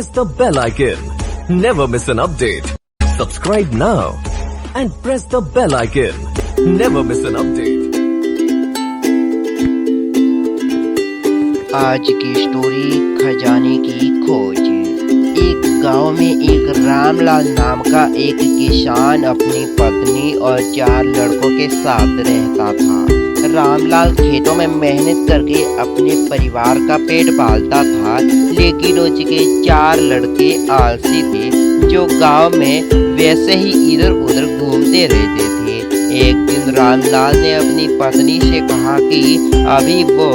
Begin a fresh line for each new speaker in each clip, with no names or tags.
press the bell icon. Never miss an update. Subscribe now and press the bell icon. Never miss an update.
आज की story खजाने की खोज। एक गांव में एक रामलाल नाम का एक किसान अपनी पत्नी और 4 लड़कों के साथ रहता था। रामलाल खेतों में मेहनत करके अपने परिवार का पेट पालता था, लेकिन उसके 4 लड़के आलसी थे जो गांव में वैसे ही इधर उधर घूमते रहते थे। एक दिन रामलाल ने अपनी पत्नी से कहा कि अभी वो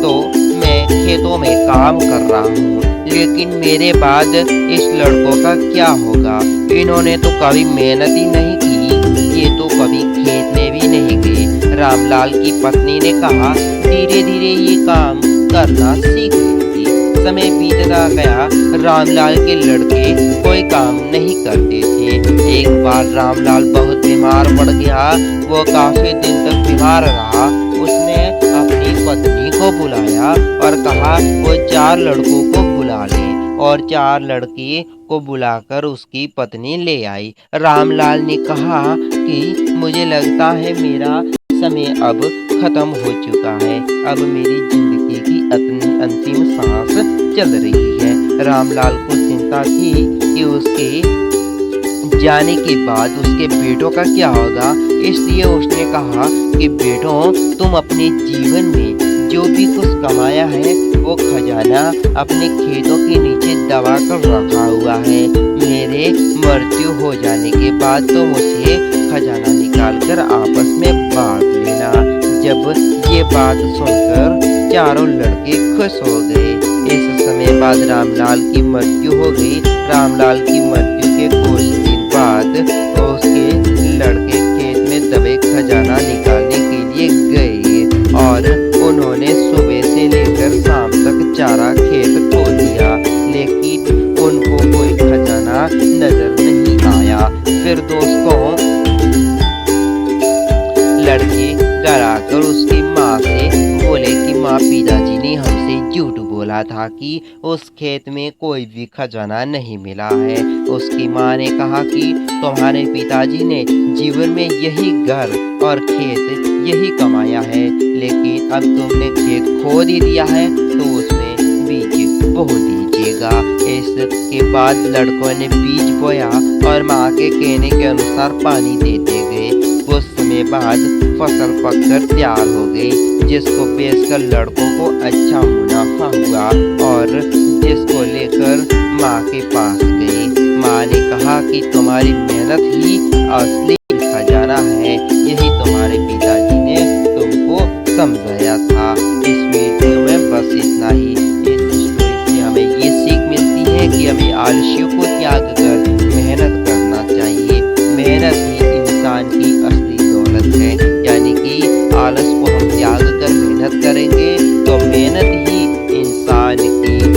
तो मैं खेतों में काम कर रहा हूँ, लेकिन मेरे बाद इस लड़कों का क्या होगा? इन्होंने तो कभी मेहनत ही नहीं की, ये तो कभी खेत में भी नहीं गए। रामलाल की पत्नी ने कहा, धीरे धीरे ये काम करना सीख लेगी। समय बीतता गया, रामलाल के लड़के कोई काम नहीं करते थे। एक बार रामलाल बहुत बीमार पड़ गया। वो काफी दिन तक बीमार रहा। उसने अपनी पत्नी को बुलाया और कहा वो 4 लड़कों को बुला ले, और 4 लड़के को बुलाकर उसकी पत्नी ले आई। रामलाल ने कहा कि मुझे लगता है मेरा समय अब खत्म हो चुका है, अब मेरी जिंदगी की अंतिम सांस चल रही है। रामलाल को चिंता थी कि उसके जाने के बाद उसके बेटों का क्या होगा, इसलिए उसने कहा कि बेटों, तुम अपने जीवन में जो भी कुछ कमाया है वो खजाना अपने खेतों के नीचे दबा कर रखा हुआ है। मेरे मृत्यु हो जाने के बाद तुम उसे खजाना निकालकर आपस में बांट लेना। जब ये बात सुनकर चारों लड़के खुश हो गए। इस समय बाद रामलाल की मृत्यु हो गई। रामलाल की मृत्यु के कुछ दिन बाद उसके लड़के खेत में दबे खजाना निकालने के लिए गए और उन्होंने सुबह से लेकर शाम तक चारा खेत खो दिया, लेकिन उनको कोई खजाना नजर नहीं आया। फिर दोस्तों, लड़के घर आकर उसकी माँ से बोले कि माँ, पिताजी ने हमसे झूठ बोला था कि उस खेत में कोई भी खजाना नहीं मिला है। उसकी माँ ने कहा कि तुम्हारे पिताजी ने जीवन में यही घर और खेत यही कमाया है, लेकिन अब तुमने खेत खो दिया है तो उसमें बीज बो दीजिएगा। इसके बाद लड़कों ने बीज बोया और माँ के कहने के अनुसार पानी देते गए। कुछ समय बाद फसल पककर तैयार हो गई, जिसको बेचकर लड़कों को अच्छा मुनाफा हुआ और जिसको लेकर माँ के पास गई। माँ ने कहा कि तुम्हारी मेहनत ही असली खजाना है, यही तुम्हारे पिताजी ने तुमको समझाया था। इस वीडियो में बस इतना ही। इस स्टोरी से हमें ये सीख मिलती है कि हमें आलस्यों को त्याग कर मेहनत करना चाहिए। मेहनत ही इंसान की असली दौलत है, यानी कि आलस को हम त्याग कर मेहनत करेंगे तो मेहनत ही इंसान की